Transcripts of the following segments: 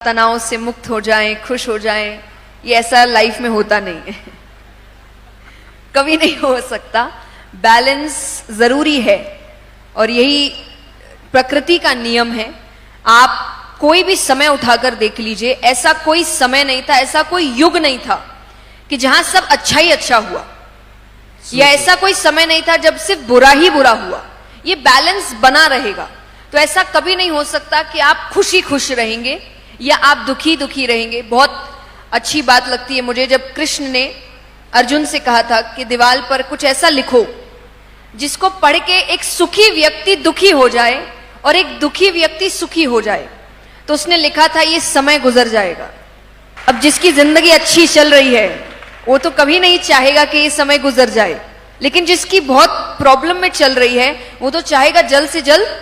तनाव से मुक्त हो जाएं, खुश हो जाएं, ये ऐसा लाइफ में होता नहीं है। कभी नहीं हो सकता। बैलेंस जरूरी है और यही प्रकृति का नियम है। आप कोई भी समय उठाकर देख लीजिए, ऐसा कोई समय नहीं था, ऐसा कोई युग नहीं था कि जहां सब अच्छा ही अच्छा हुआ, या ऐसा कोई समय नहीं था जब सिर्फ बुरा ही बुरा हुआ। ये बैलेंस बना रहेगा। तो ऐसा कभी नहीं हो सकता कि आप खुशी खुश रहेंगे या आप दुखी दुखी रहेंगे। बहुत अच्छी बात लगती है मुझे जब कृष्ण ने अर्जुन से कहा था कि दीवार पर कुछ ऐसा लिखो जिसको पढ़ के एक सुखी व्यक्ति दुखी हो जाए और एक दुखी व्यक्ति सुखी हो जाए। तो उसने लिखा था ये समय गुजर जाएगा। अब जिसकी जिंदगी अच्छी चल रही है वो तो कभी नहीं चाहेगा कि ये समय गुजर जाए, लेकिन जिसकी बहुत प्रॉब्लम में चल रही है वो तो चाहेगा जल्द से जल्द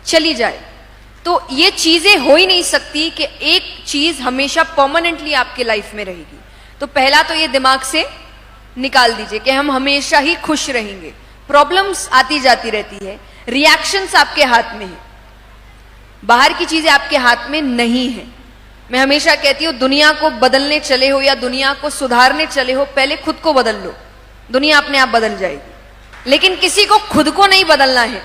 चली जाए। तो ये चीजें हो ही नहीं सकती कि एक चीज हमेशा परमानेंटली आपके लाइफ में रहेगी। तो पहला तो ये दिमाग से निकाल दीजिए कि हम हमेशा ही खुश रहेंगे। प्रॉब्लम्स आती जाती रहती है, रिएक्शंस आपके हाथ में है, बाहर की चीजें आपके हाथ में नहीं है। मैं हमेशा कहती हूं दुनिया को बदलने चले हो या दुनिया को सुधारने चले हो, पहले खुद को बदल लो, दुनिया अपने आप बदल जाएगी। लेकिन किसी को खुद को नहीं बदलना है,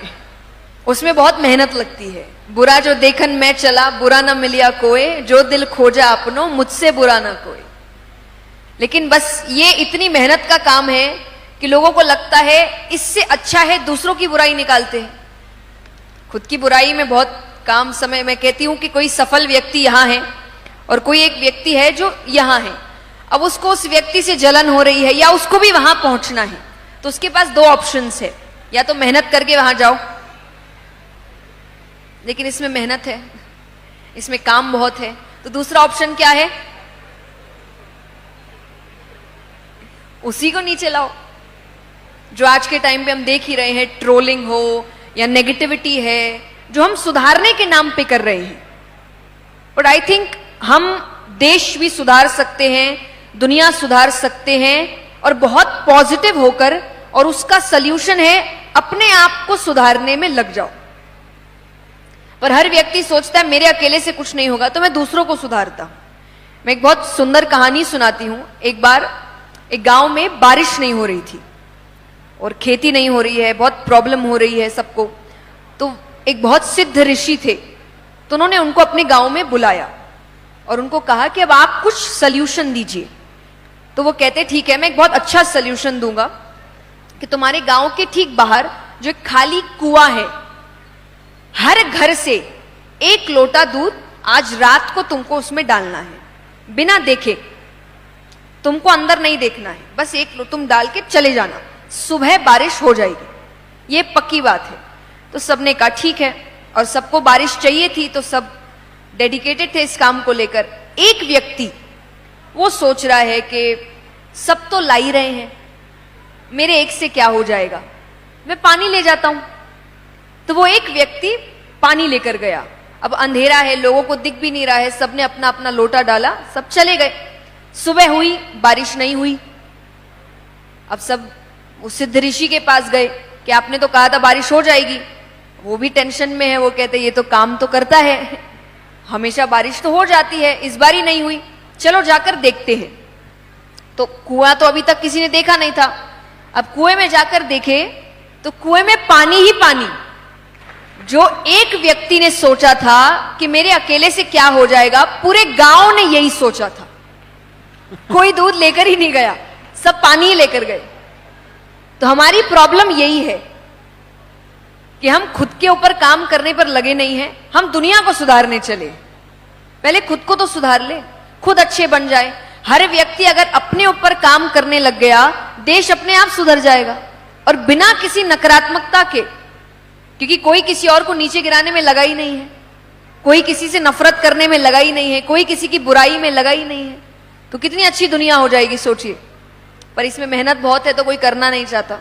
उसमें बहुत मेहनत लगती है। बुरा जो देखन मैं चला, बुरा न मिलिया कोई, जो दिल खोजा अपनो, मुझसे बुरा ना कोई। लेकिन बस ये इतनी मेहनत का काम है कि लोगों को लगता है इससे अच्छा है दूसरों की बुराई निकालते हैं। खुद की बुराई में बहुत काम समय। मैं कहती हूं कि कोई सफल व्यक्ति यहां है और कोई एक व्यक्ति है जो यहां है। अब उसको उस व्यक्ति से जलन हो रही है या उसको भी वहां पहुंचना है, तो उसके पास दो ऑप्शंस है। या तो मेहनत करके वहां जाओ, लेकिन इसमें मेहनत है, इसमें काम बहुत है। तो दूसरा ऑप्शन क्या है? उसी को नीचे लाओ। जो आज के टाइम पे हम देख ही रहे हैं, ट्रोलिंग हो या नेगेटिविटी है, जो हम सुधारने के नाम पे कर रहे हैं। बट आई थिंक हम देश भी सुधार सकते हैं, दुनिया सुधार सकते हैं, और बहुत पॉजिटिव होकर, और उसका सल्यूशन है अपने आप को सुधारने में लग जाओ। पर हर व्यक्ति सोचता है मेरे अकेले से कुछ नहीं होगा, तो मैं दूसरों को सुधारता हूं। मैं एक बहुत सुंदर कहानी सुनाती हूं। एक बार एक गांव में बारिश नहीं हो रही थी और खेती नहीं हो रही है, बहुत प्रॉब्लम हो रही है सबको। तो एक बहुत सिद्ध ऋषि थे, तो उन्होंने उनको अपने गांव में बुलाया और उनको कहा कि अब आप कुछ सल्यूशन दीजिए। तो वो कहते ठीक है, मैं एक बहुत अच्छा सल्यूशन दूंगा कि तुम्हारे गांव के ठीक बाहर जो एक खाली कुआं है, हर घर से 1 लोटा दूध आज रात को तुमको उसमें डालना है, बिना देखे। तुमको अंदर नहीं देखना है, बस 1 लोटा तुम डाल के चले जाना, सुबह बारिश हो जाएगी। ये पक्की बात है। तो सबने कहा ठीक है, और सबको बारिश चाहिए थी, तो सब डेडिकेटेड थे इस काम को लेकर। एक व्यक्ति वो सोच रहा है कि सब तो ला ही रहे हैं, मेरे एक से क्या हो जाएगा, मैं पानी ले जाता हूं। तो वो एक व्यक्ति पानी लेकर गया। अब अंधेरा है, लोगों को दिख भी नहीं रहा है, सबने अपना अपना लोटा डाला, सब चले गए। सुबह हुई, बारिश नहीं हुई। अब सब उस सिद्ध ऋषि के पास गए कि आपने तो कहा था बारिश हो जाएगी। वो भी टेंशन में है, वो कहते ये तो काम तो करता है, हमेशा बारिश तो हो जाती है, इस बार ही नहीं हुई, चलो जाकर देखते हैं। तो कुआं तो अभी तक किसी ने देखा नहीं था। अब कुएं में जाकर देखे तो कुएं में पानी ही पानी। जो एक व्यक्ति ने सोचा था कि मेरे अकेले से क्या हो जाएगा, पूरे गांव ने यही सोचा था। कोई दूध लेकर ही नहीं गया, सब पानी ही लेकर गए। तो हमारी प्रॉब्लम यही है कि हम खुद के ऊपर काम करने पर लगे नहीं हैं, हम दुनिया को सुधारने चले। पहले खुद को तो सुधार ले, खुद अच्छे बन जाए। हर व्यक्ति अगर अपने ऊपर काम करने लग गया, देश अपने आप सुधर जाएगा, और बिना किसी नकारात्मकता के। क्योंकि कोई किसी और को नीचे गिराने में लगा ही नहीं है, कोई किसी से नफरत करने में लगा ही नहीं है, कोई किसी की बुराई में लगा ही नहीं है। तो कितनी अच्छी दुनिया हो जाएगी सोचिए। पर इसमें मेहनत बहुत है, तो कोई करना नहीं चाहता।